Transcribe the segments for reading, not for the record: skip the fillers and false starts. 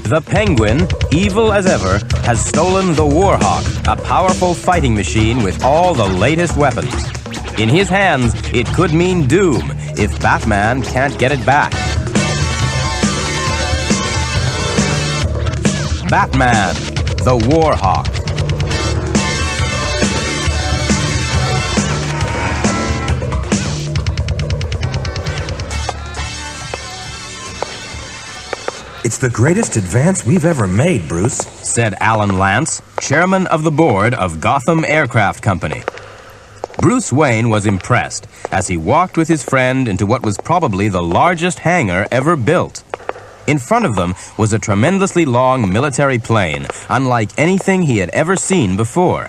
The Penguin, evil as ever, has stolen the Warhawk, a powerful fighting machine with all the latest weapons. In his hands, it could mean doom if Batman can't get it back. Batman, the Warhawk. It's the greatest advance we've ever made, Bruce, said Alan Lance, chairman of the board of Gotham Aircraft Company. Bruce Wayne was impressed as he walked with his friend into what was probably the largest hangar ever built. In front of them was a tremendously long military plane, unlike anything he had ever seen before.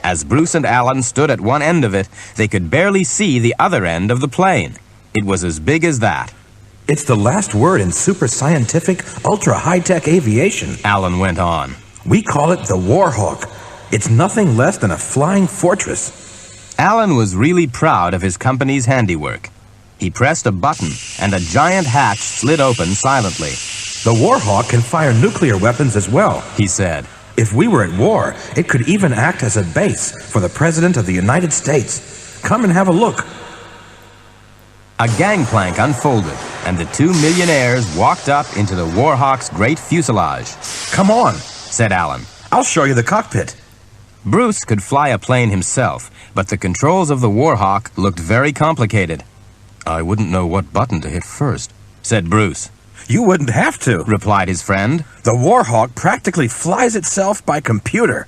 As Bruce and Alan stood at one end of it, they could barely see the other end of the plane. It was as big as that. It's the last word in super scientific, ultra-high-tech aviation, Alan went on. We call it the Warhawk. It's nothing less than a flying fortress. Alan was really proud of his company's handiwork. He pressed a button, and a giant hatch slid open silently. The Warhawk can fire nuclear weapons as well, he said. If we were at war, it could even act as a base for the President of the United States. Come and have a look. A gangplank unfolded, and the two millionaires walked up into the Warhawk's great fuselage. Come on, said Alan. I'll show you the cockpit. Bruce could fly a plane himself, but the controls of the Warhawk looked very complicated. I wouldn't know what button to hit first, said Bruce. You wouldn't have to, replied his friend. The Warhawk practically flies itself by computer.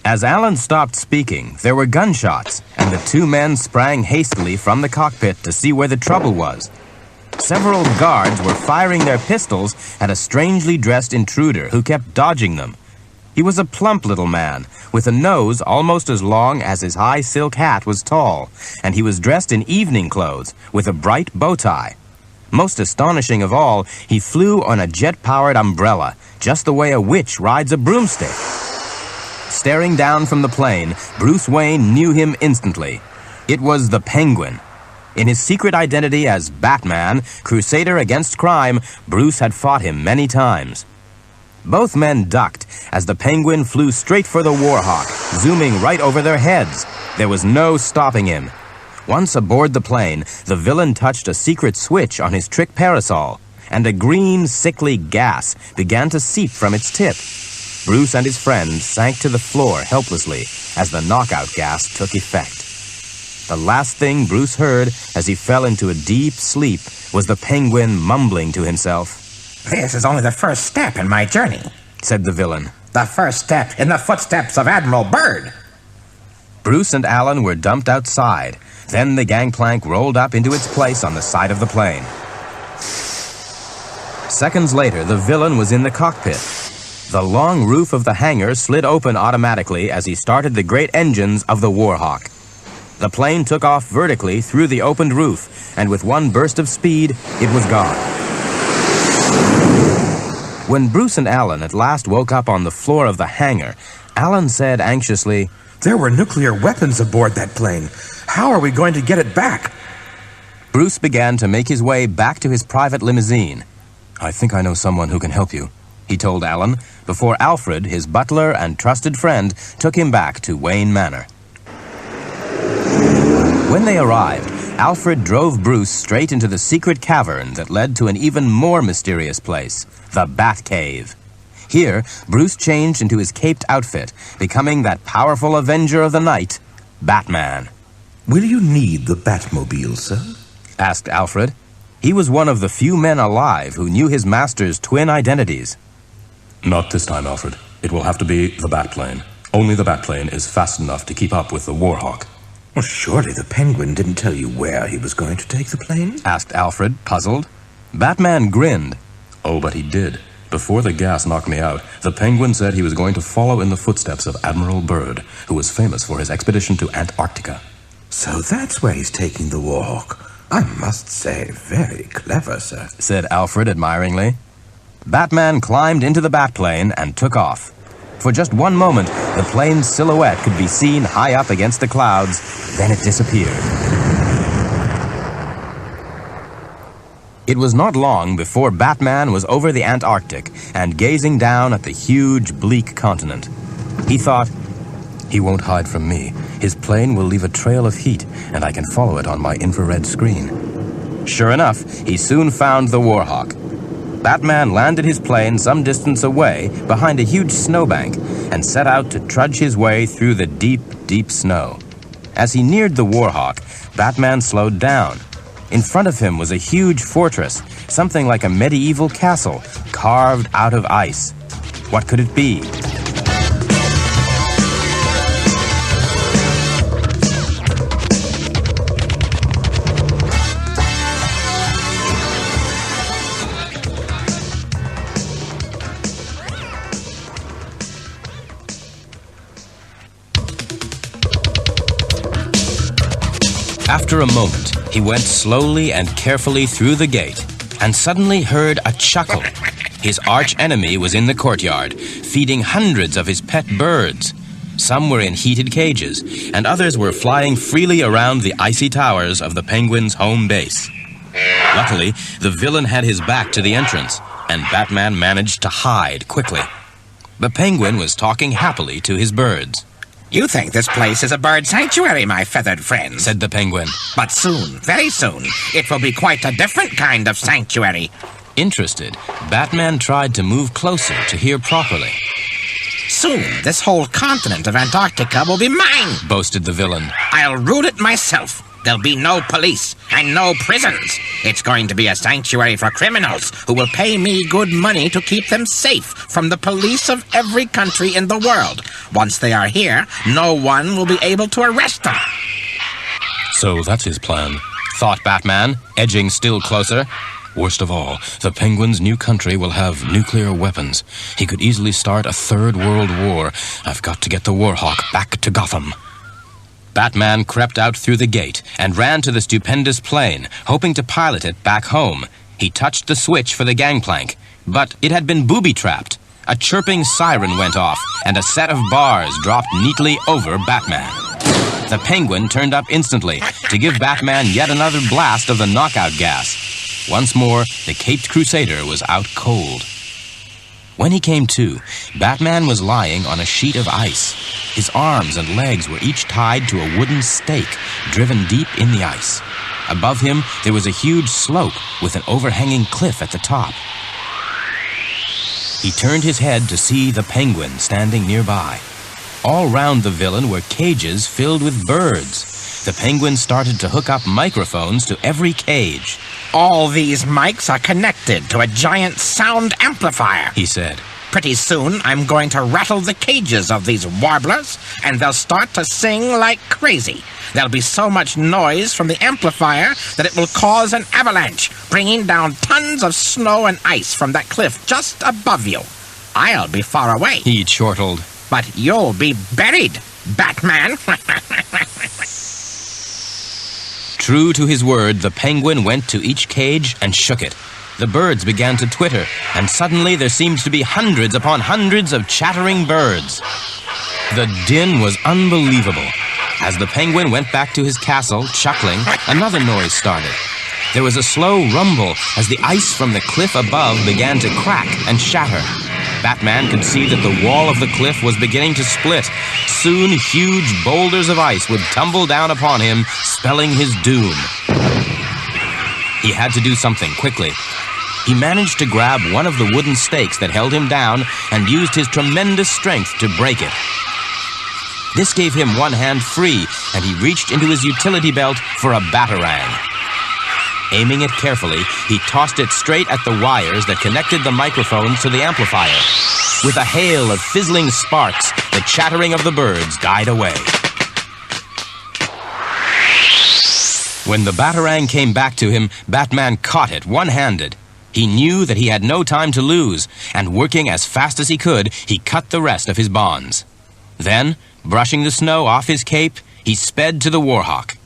As Alan stopped speaking, there were gunshots, and the two men sprang hastily from the cockpit to see where the trouble was. Several guards were firing their pistols at a strangely dressed intruder who kept dodging them. He was a plump little man, with a nose almost as long as his high silk hat was tall, and he was dressed in evening clothes with a bright bow tie. Most astonishing of all, he flew on a jet-powered umbrella, just the way a witch rides a broomstick. Staring down from the plane, Bruce Wayne knew him instantly. It was the Penguin. In his secret identity as Batman, crusader against crime, Bruce had fought him many times. Both men ducked as the Penguin flew straight for the Warhawk, zooming right over their heads. There was no stopping him. Once aboard the plane, the villain touched a secret switch on his trick parasol, and a green, sickly gas began to seep from its tip. Bruce and his friend sank to the floor helplessly as the knockout gas took effect. The last thing Bruce heard as he fell into a deep sleep was the Penguin mumbling to himself. This is only the first step in my journey, said the villain. The first step in the footsteps of Admiral Byrd. Bruce and Alan were dumped outside. Then the gangplank rolled up into its place on the side of the plane. Seconds later, the villain was in the cockpit. The long roof of the hangar slid open automatically as he started the great engines of the Warhawk. The plane took off vertically through the opened roof, and with one burst of speed, it was gone. When Bruce and Alan at last woke up on the floor of the hangar, Alan said anxiously, There were nuclear weapons aboard that plane. How are we going to get it back? Bruce began to make his way back to his private limousine. I think I know someone who can help you, he told Alan, before Alfred, his butler and trusted friend, took him back to Wayne Manor. When they arrived, Alfred drove Bruce straight into the secret cavern that led to an even more mysterious place, the Batcave. Here, Bruce changed into his caped outfit, becoming that powerful avenger of the night, Batman. Will you need the Batmobile, sir? Asked Alfred. He was one of the few men alive who knew his master's twin identities. Not this time, Alfred. It will have to be the Batplane. Only the Batplane is fast enough to keep up with the Warhawk. Well, surely the Penguin didn't tell you where he was going to take the plane? Asked Alfred, puzzled. Batman grinned. Oh, but he did. Before the gas knocked me out, the Penguin said he was going to follow in the footsteps of Admiral Byrd, who was famous for his expedition to Antarctica. So that's where he's taking the Warhawk. I must say, very clever, sir, said Alfred admiringly. Batman climbed into the Batplane and took off. For just one moment, the plane's silhouette could be seen high up against the clouds, then it disappeared. It was not long before Batman was over the Antarctic and gazing down at the huge, bleak continent. He thought, He won't hide from me. His plane will leave a trail of heat, and I can follow it on my infrared screen. Sure enough, he soon found the Warhawk. Batman landed his plane some distance away behind a huge snowbank and set out to trudge his way through the deep, deep snow. As he neared the Warhawk, Batman slowed down. In front of him was a huge fortress, something like a medieval castle, carved out of ice. What could it be? After a moment, he went slowly and carefully through the gate and suddenly heard a chuckle. His arch-enemy was in the courtyard, feeding hundreds of his pet birds. Some were in heated cages, and others were flying freely around the icy towers of the Penguin's home base. Luckily, the villain had his back to the entrance, and Batman managed to hide quickly. The Penguin was talking happily to his birds. You think this place is a bird sanctuary, my feathered friends, Said the Penguin. But soon, very soon, it will be quite a different kind of sanctuary. Interested, Batman tried to move closer to hear properly. Soon, this whole continent of Antarctica will be mine. Boasted the villain. I'll rule it myself. There'll be no police and no prisons. It's going to be a sanctuary for criminals who will pay me good money to keep them safe from the police of every country in the world. Once they are here, no one will be able to arrest them. So that's his plan. Thought Batman, edging still closer. Worst of all, the Penguin's new country will have nuclear weapons. He could easily start a third world war. I've got to get the Warhawk back to Gotham. Batman crept out through the gate and ran to the stupendous plane, hoping to pilot it back home. He touched the switch for the gangplank, but it had been booby-trapped. A chirping siren went off, and a set of bars dropped neatly over Batman. The Penguin turned up instantly to give Batman yet another blast of the knockout gas. Once more, the Caped Crusader was out cold. When he came to, Batman was lying on a sheet of ice. His arms and legs were each tied to a wooden stake driven deep in the ice. Above him, there was a huge slope with an overhanging cliff at the top. He turned his head to see the Penguin standing nearby. All round the villain were cages filled with birds. The Penguin started to hook up microphones to every cage. All these mics are connected to a giant sound amplifier, He said. Pretty soon, I'm going to rattle the cages of these warblers, and they'll start to sing like crazy. There'll be so much noise from the amplifier that it will cause an avalanche, bringing down tons of snow and ice from that cliff just above you. I'll be far away, He chortled. but you'll be buried, Batman. True to his word, the Penguin went to each cage and shook it. The birds began to twitter, and suddenly there seemed to be hundreds upon hundreds of chattering birds. The din was unbelievable. As the Penguin went back to his castle, chuckling, another noise started. There was a slow rumble as the ice from the cliff above began to crack and shatter. Batman could see that the wall of the cliff was beginning to split. Soon, huge boulders of ice would tumble down upon him, spelling his doom. He had to do something quickly. He managed to grab one of the wooden stakes that held him down and used his tremendous strength to break it. This gave him one hand free, and he reached into his utility belt for a batarang. Aiming it carefully, he tossed it straight at the wires that connected the microphones to the amplifier. With a hail of fizzling sparks, the chattering of the birds died away. When the batarang came back to him, Batman caught it one-handed. He knew that he had no time to lose, and working as fast as he could, he cut the rest of his bonds. Then, brushing the snow off his cape, he sped to the Warhawk.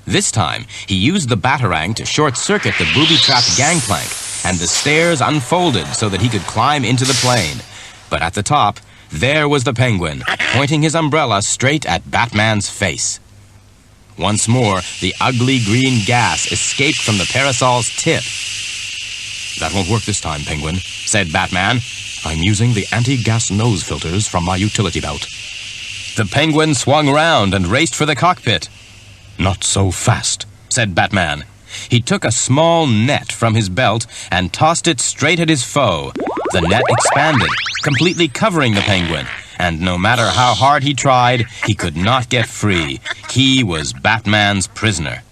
This time, he used the batarang to short-circuit the booby-trapped gangplank, and the stairs unfolded so that he could climb into the plane. But at the top, there was the Penguin, pointing his umbrella straight at Batman's face. Once more, the ugly green gas escaped from the parasol's tip. That won't work this time, Penguin, said Batman. I'm using the anti-gas nose filters from my utility belt. The Penguin swung round and raced for the cockpit. Not so fast, said Batman. He took a small net from his belt and tossed it straight at his foe. The net expanded, completely covering the Penguin, and no matter how hard he tried, he could not get free. He was Batman's prisoner.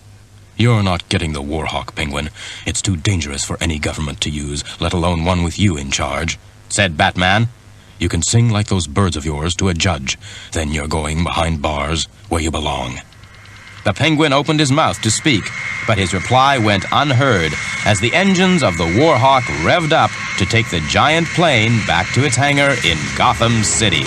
You're not getting the Warhawk, Penguin. It's too dangerous for any government to use, let alone one with you in charge, said Batman. You can sing like those birds of yours to a judge. Then you're going behind bars where you belong. The Penguin opened his mouth to speak, but his reply went unheard as the engines of the Warhawk revved up to take the giant plane back to its hangar in Gotham City.